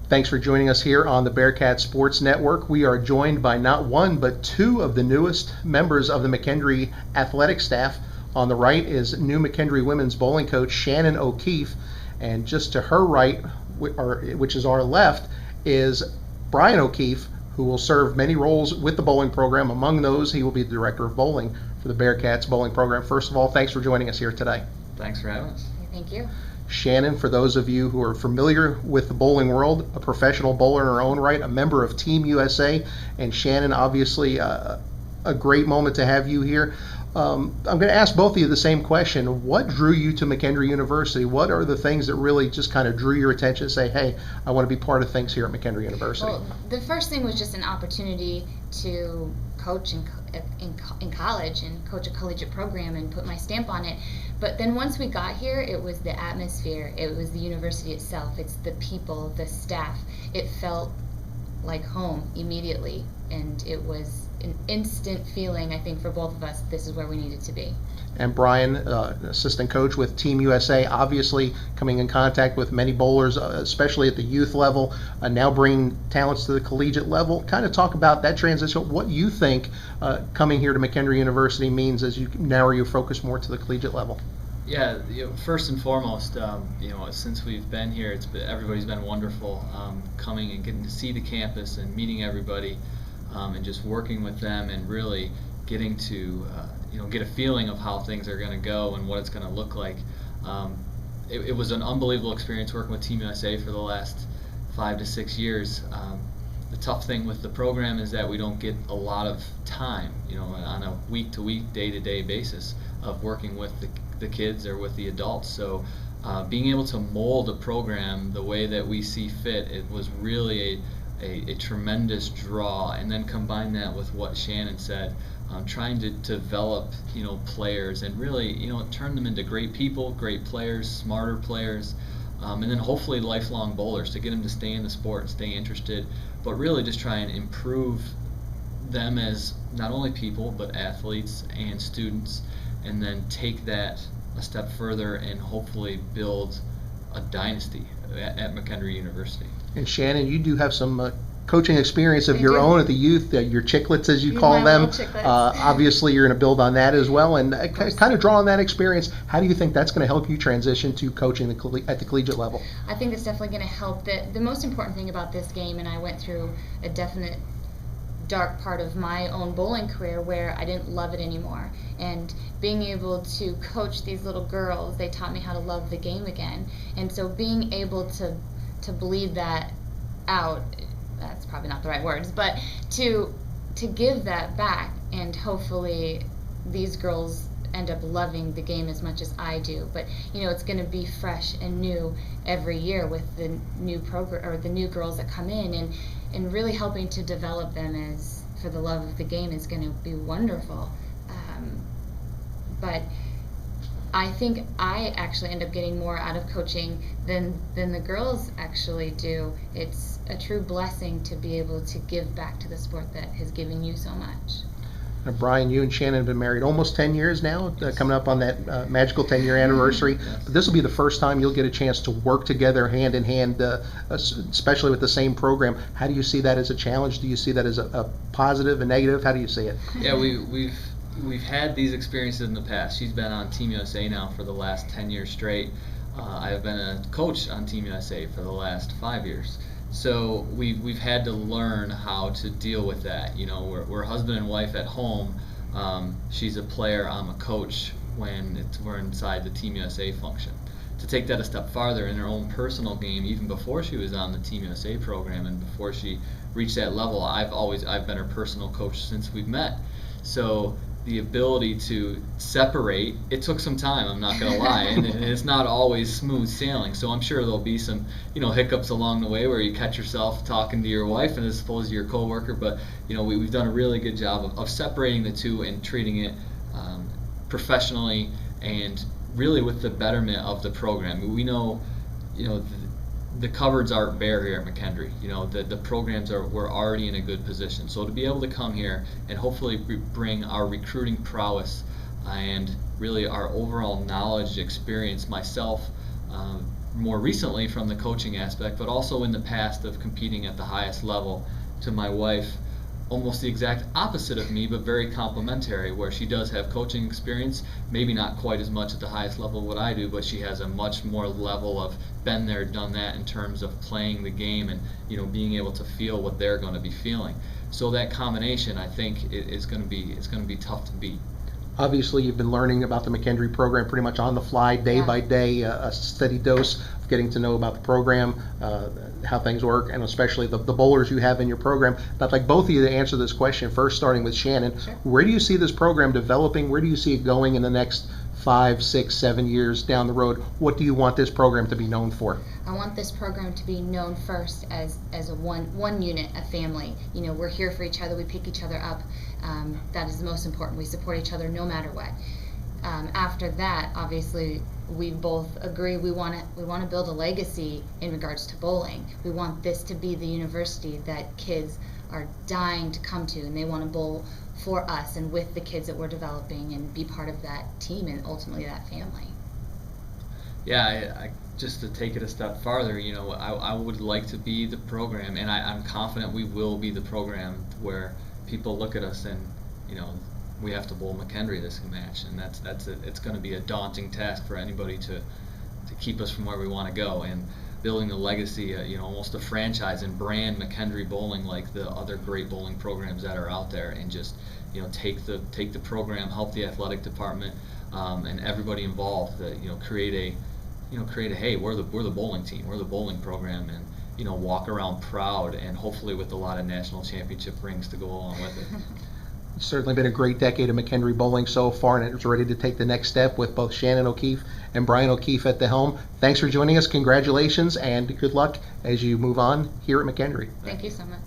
Thanks for joining us here on the Bearcat Sports Network. We are joined by not one, but two of the newest members of the McKendree athletic staff. On the right is new McKendree women's bowling coach Shannon O'Keefe, and just to her right, which is our left, is Bryan O'Keefe, who will serve many roles with the bowling program. Among those, he will be the director of bowling for the Bearcats bowling program. First of all, thanks for joining us here today. Thanks for having us. Thank you. Shannon, for those of you who are familiar with the bowling world, a professional bowler in her own right, a member of Team USA, and Shannon, obviously a great moment to have you here. I'm going to ask both of you the same question. What drew you to McKendree University? What are the things that really just kind of drew your attention to say, hey, I want to be part of things here at McKendree University? Well, the first thing was just an opportunity to coach in college and coach a collegiate program and put my stamp on it. But then once we got here, it was the atmosphere, it was the university itself, it's the people, the staff. It felt like home immediately, and it was an instant feeling, I think, for both of us, this is where we needed to be. And Bryan, assistant coach with Team USA, obviously coming in contact with many bowlers, especially at the youth level, now bringing talents to the collegiate level. Kind of talk about that transition, what you think coming here to McKendree University means as you narrow your focus more to the collegiate level. Yeah, first and foremost, since we've been here, everybody's been wonderful. Coming and getting to see the campus and meeting everybody, and just working with them and really getting to get a feeling of how things are going to go and what it's going to look like. It was an unbelievable experience working with Team USA for the last 5 to 6 years. The tough thing with the program is that we don't get a lot of time, on a week-to-week, day-to-day basis of working with the kids or with the adults. So being able to mold a program the way that we see fit, it was really a tremendous draw. And then combine that with what Shannon said, trying to develop players and really turn them into great people, great players, smarter players, and then hopefully lifelong bowlers to get them to stay in the sport and stay interested, but really just try and improve them as not only people but athletes and students, and then take that a step further and hopefully build a dynasty at McKendree University. And Shannon, you do have some coaching experience of your own at the youth, your chicklets as you call them. Obviously, you're going to build on that as well, and kind of draw on that experience. How do you think that's going to help you transition to coaching at the collegiate level? I think it's definitely going to help. The most important thing about this game, and I went through a definite dark part of my own bowling career where I didn't love it anymore, and being able to coach these little girls, they taught me how to love the game again. And so being able to bleed that out, that's probably not the right words, but to give that back, and hopefully these girls end up loving the game as much as I do. But it's going to be fresh and new every year with the new program or the new girls that come in, and really helping to develop them as for the love of the game is going to be wonderful. But I think I actually end up getting more out of coaching than the girls actually do. It's a true blessing to be able to give back to the sport that has given you so much. Now, Bryan, you and Shannon have been married almost 10 years now, coming up on that magical 10-year anniversary. Yes. But this will be the first time you'll get a chance to work together hand in hand, especially with the same program. How do you see that as a challenge? Do you see that as a positive, a negative? How do you see it? Yeah, we've had these experiences in the past. She's been on Team USA now for the last 10 years straight. I have been a coach on Team USA for the last 5 years. So we've had to learn how to deal with that. We're husband and wife at home. She's a player, I'm a coach when we're inside the Team USA function. To take that a step farther in her own personal game, even before she was on the Team USA program and before she reached that level, I've been her personal coach since we've met. So the ability to separate, it took some time, I'm not going to lie, and it's not always smooth sailing. So I'm sure there'll be some hiccups along the way where you catch yourself talking to your wife and as opposed to your coworker, but we've done a really good job of separating the two and treating it professionally and really with the betterment of the program. We know the cupboards aren't bare here at McKendree. The programs we're already in a good position. So to be able to come here and hopefully bring our recruiting prowess and really our overall knowledge, experience, myself more recently from the coaching aspect, but also in the past of competing at the highest level, to my wife, almost the exact opposite of me, but very complementary, where she does have coaching experience, maybe not quite as much at the highest level what I do, but she has a much more level of been there, done that in terms of playing the game and, you know, being able to feel what they're going to be feeling. So that combination, I think, it's going to be tough to beat. Obviously, you've been learning about the McKendree program pretty much on the fly, day by day, a steady dose of getting to know about the program, how things work, and especially the bowlers you have in your program. But I'd like both of you to answer this question, first starting with Shannon. Sure. Where do you see this program developing? Where do you see it going in the next 5, 6, 7 years down the road? What do you want this program to be known for? I want this program to be known first as a one unit, a family. You know, we're here for each other. We pick each other up. That is the most important. We support each other no matter what. After that, obviously, we both agree we want to build a legacy in regards to bowling. We want this to be the university that kids are dying to come to, and they want to bowl for us and with the kids that we're developing and be part of that team and ultimately that family. Yeah, I just to take it a step farther, you know, I would like to be the program, and I'm confident we will be the program where people look at us and, you know, we have to bowl McKendree this match, and it's going to be a daunting task for anybody to keep us from where we want to go. And building the legacy, you know, almost a franchise and brand McKendree bowling like the other great bowling programs that are out there, and just, you know, take the program, help the athletic department, and everybody involved, you know, create a hey, we're the bowling team, we're the bowling program, and, you know, walk around proud, and hopefully with a lot of national championship rings to go along with it. It's certainly been a great decade of McKendree bowling so far, and it's ready to take the next step with both Shannon O'Keefe and Bryan O'Keefe at the helm. Thanks for joining us. Congratulations and good luck as you move on here at McKendree. Thank you so much.